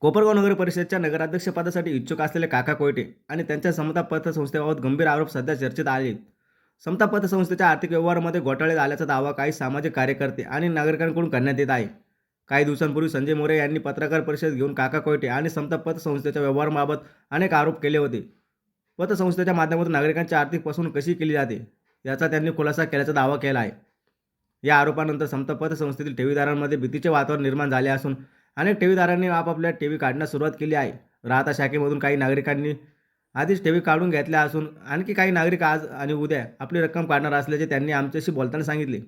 कोपरगाव नगर परिषदेच्या नगराध्यक्षपदासाठी इच्छुक असलेले काका कोयटे आणि त्यांच्या समता पतसंस्थेबाबत गंभीर आरोप सध्या चर्चेत आले आहेत. समता पतसंस्थेच्या आर्थिक व्यवहारामध्ये घोटाळे झाल्याचा दावा काही सामाजिक कार्यकर्ते आणि नागरिकांकडून करण्यात येत आहे. काही दिवसांपूर्वी संजय मोरे यांनी पत्रकार परिषद घेऊन काका कोयटे आणि समता पतसंस्थेच्या व्यवहाराबाबत अनेक आरोप केले होते. पतसंस्थेच्या माध्यमातून नागरिकांची आर्थिक फसवणूक कशी केली जाते याचा त्यांनी खुलासा केल्याचा दावा केला आहे. या आरोपानंतर समता पतसंस्थेतील ठेवीदारांमध्ये भीतीचे वातावरण निर्माण झाले असून अनेक ठेवीदारांनी आपापल्या ठेवी काढण्यास सुरुवात केली आहे. राहता शाखेमधून काही नागरिकांनी आधीच ठेवी काढून घेतल्या असून आणखी काही नागरिक आज आणि उद्या आपली रक्कम काढणार असल्याचे त्यांनी आमच्याशी बोलताना सांगितले.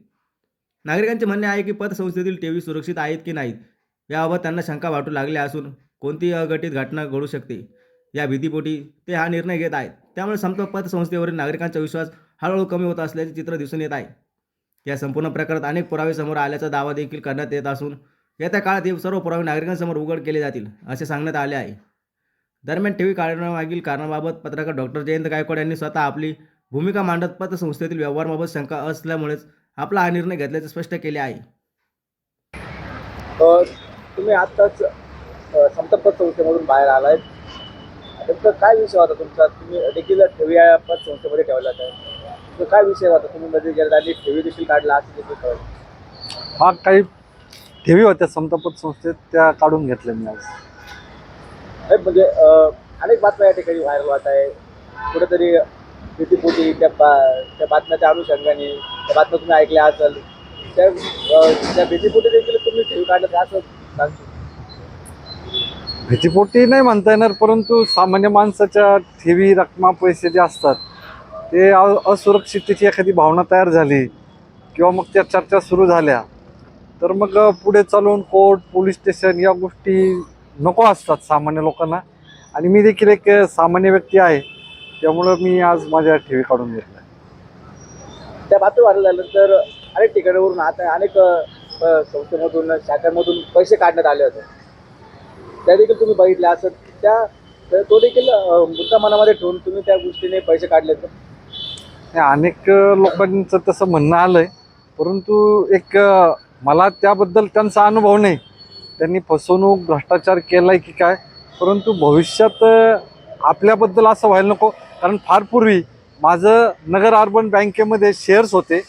नागरिकांचे म्हणणे आहे की पतसंस्थेतील ठेवी सुरक्षित आहेत की नाहीत याबाबत त्यांना शंका वाटू लागल्या असून कोणतीही अघटित घटना घडू शकते या भीतीपोटी ते हा निर्णय घेत आहेत. त्यामुळे समता पतसंस्थेवरील नागरिकांचा विश्वास हळूहळू कमी होत असल्याचे चित्र दिसून येत आहे. या संपूर्ण प्रकरणात अनेक पुरावे समोर आल्याचा दावा देखील करण्यात येत असून येत्या काळात हे सर्व पुरावे नागरिकांसमोर उघड केले जातील असे सांगण्यात आले आहे. दरम्यान ठेवी काढण्यामागील कारणाबाबत पत्रकार डॉक्टर जयंत गायकवाड यांनी स्वतः आपली भूमिका मांडत पतसंस्थेतील व्यवहाराबाबत शंका असल्यामुळेच आपला हा निर्णय घेतल्याचे स्पष्ट केले आहे. तुम्ही आत्ताच समता पतसंस्थेमधून बाहेर आलाय. नेमकं काय विषय होता तुमचा? तुम्ही देखील ठेवी या पतसंस्थेमध्ये ठेवला आहे. तर काय विषय होता? तुम्ही मध्ये गेला आणि ठेवी देखील काढला असं देखील कळलं. हा, काही ठेवी होत्या समता पतसंस्थेत, त्या काढून घेतल्या मी आज. म्हणजे अनेक बातम्या या ठिकाणी व्हायरल होत आहे. कुठेतरी भीतीपोटी त्या बातम्याच्या अनुषंगाने त्या बातम्या तुम्ही ऐकल्या असेल. त्या भीतीपोटी देखील तुम्ही ठेवी काढल्या असं सांगतो. भीतीपोटी नाही म्हणता येणार, परंतु सामान्य माणसाच्या ठेवी, रकमा, पैसे जे असतात ते असुरक्षिततेची एखादी भावना तयार झाली किंवा मग त्या चर्चा सुरू झाल्या तर मग पुढे चालून कोर्ट, पोलीस स्टेशन या गोष्टी नको असतात सामान्य लोकांना. आणि मी देखील एक सामान्य व्यक्ती आहे, त्यामुळं मी आज माझ्या ठेवी काढून घेतल्या. त्या बातम्या व्हायरल झाल्यानंतर अनेक ठिकाणावरून आता अनेक संस्थेमधून, शाखांमधून पैसे काढण्यात आले होते. त्या देखील तुम्ही बघितल्या असं तो देखील मुद्दा मनामध्ये ठेवून तुम्ही त्या गोष्टीने पैसे काढले तर? अनेक लोकांचं तसं म्हणणं आलंय, परंतु एक मला त्याबद्दल त्यांचा अनुभव नाही. त्यांनी फसवणूक, भ्रष्टाचार केलाय की काय, परंतु भविष्यात आपल्याबद्दल असं व्हायला नको. कारण फार पूर्वी माझं नगर अर्बन बँकेमध्ये शेअर्स होते,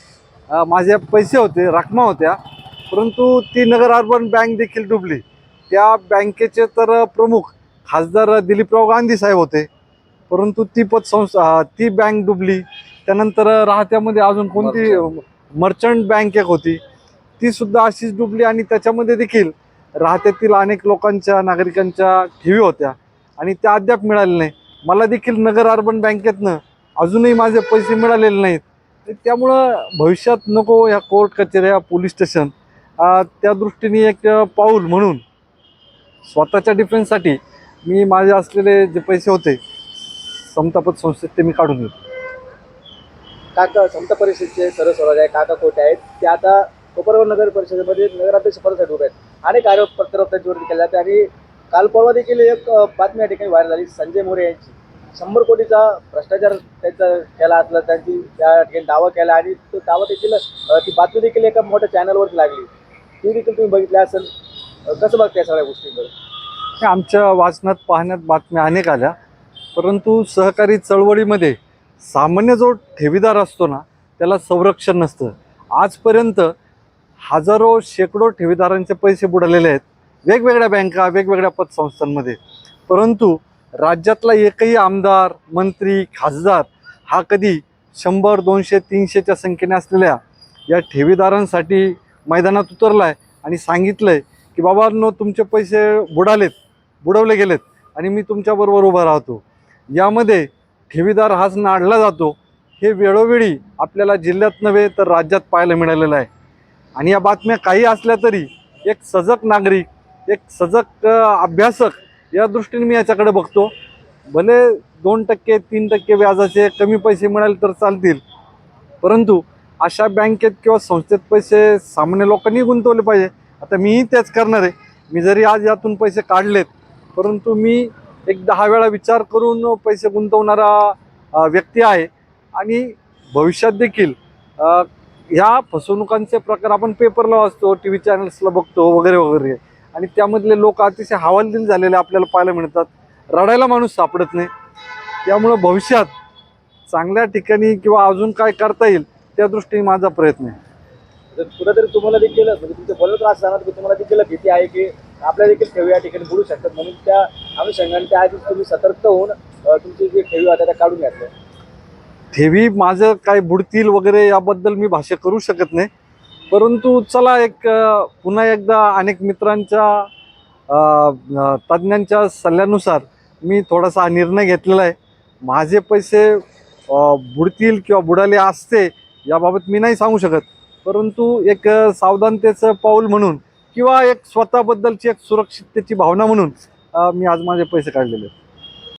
माझे पैसे होते, रकमा होत्या, परंतु ती नगर अर्बन बँक देखील डुबली. त्या बँकेचे तर प्रमुख खासदार दिलीपराव गांधी साहेब होते, परंतु ती बँक डुबली. त्यानंतर राहत्यामध्ये अजून कोणती मर्चंट बँक एक होती, ती सुद्धा अशीच डुबली. आणि त्याच्यामध्ये देखील राहत्यातील अनेक लोकांच्या, नागरिकांच्या ठेवी होत्या आणि त्या अद्याप मिळाले नाही. मला देखील नगर अर्बन बँकेतनं अजूनही माझे पैसे मिळालेले नाहीत. त्यामुळं भविष्यात नको ह्या कोर्ट कचेऱ्या, पोलीस स्टेशन, त्या दृष्टीने एक पाऊल म्हणून स्वतःच्या डिफेन्ससाठी मी माझे असलेले जे पैसे होते समता पतसंस्थेत ते मी काढून घेतो. काका समता परिषदेचे सरस्वराज आहे, काका कोटे आहेत, ते आता कोपरगाव नगर परिषदेमध्ये नगराध्यक्ष पदासाठी उभे आहेत. अनेक आरोप पत्र त्यांच्यावरती केले जाते आणि काल परवा देखील एक बातमी या ठिकाणी व्हायरल झाली. संजय मोरे यांची 100 कोटीचा भ्रष्टाचार त्यांचा केला असला, त्यांची त्या ठिकाणी दावा केला आणि तो दावा देखील ती बातमी देखील एका मोठ्या चॅनलवरती लागली. ती देखील तुम्ही बघितली असेल. कसं बघता या सगळ्या गोष्टींकडे? आमच्या वाचनात, पाहण्यात बातम्या अनेक आल्या, परंतु सहकारी चळवळीमध्ये सामान्य जो ठेवीदार असतो ना, त्याला संरक्षण नसतं. आजपर्यंत हजारो, शेकडो ठेवीदारांचे पैसे बुडालेले आहेत वेगवेगळ्या बँका, वेगवेगळ्या पतसंस्थांमध्ये. परंतु राज्यातला एकही आमदार, मंत्री, खासदार हा कधी 100, 200, 300च्या संख्येने असलेल्या या ठेवीदारांसाठी मैदानात उतरला आहे आणि सांगितलं आहे की बाबांनो, तुमचे पैसे बुडवले गेलेत आणि मी तुमच्याबरोबर उभा राहतो. यामध्ये ठेवीदार हाच नाडला जातो, हे वेळोवेळी आपल्याला जिल्ह्यात नव्हे तर राज्यात पाहायला मिळालेलं आहे. आणि या बातम्या काही असल्या तरी एक सजग नागरिक, एक सजग अभ्यासक या दृष्टीने मी याच्याकडे बघतो. भले 2%, 3% व्याजाचे कमी पैसे मिळाले तर चालतील, परंतु अशा बँकेत किंवा संस्थेत पैसे सामान्य लोकांनी गुंतवले पाहिजे. आता मीही तेच करणार आहे. मी जरी आज यातून पैसे काढलेत, परंतु मी एक 10 वेळा विचार करून पैसे गुंतवणारा व्यक्ती आहे. आणि भविष्यात देखील ह्या फसवणुकांचे प्रकार आपण पेपरला वाचतो, TV चॅनल्सला बघतो वगैरे वगैरे. आणि त्यामधले लोक अतिशय हवालदिल झालेले आपल्याला पाहायला मिळतात. रडायला माणूस सापडत नाही. त्यामुळं भविष्यात चांगल्या ठिकाणी किंवा अजून काय करता येईल त्या दृष्टीने माझा प्रयत्न आहे. तर कुठेतरी तुम्हाला देखील म्हणजे तुमच्या बोलत असं जाणार की तुम्हाला देखील भीती आहे की आपल्या देखील ठेवी या ठिकाणी बुडू शकतात, म्हणून त्या अनुषंगाने त्या आधीच तुम्ही सतर्क होऊन तुमची जी ठेवी होत्या त्या काढून घेतल्या. ठेवी माझं काय बुडतील वगैरे याबद्दल मी भाष्य करू शकत नाही. परंतु चला पुन्हा एकदा अनेक मित्रांच्या तज्ज्ञांच्या सल्ल्यानुसार मी थोडासा हा निर्णय घेतलेला आहे. माझे पैसे बुडतील किंवा बुडाले असते याबाबत मी नाही सांगू शकत. परंतु एक सावधानतेचं पाऊल म्हणून किंवा एक स्वतःबद्दलची एक सुरक्षिततेची भावना म्हणून मी आज माझे पैसे काढलेले आहेत.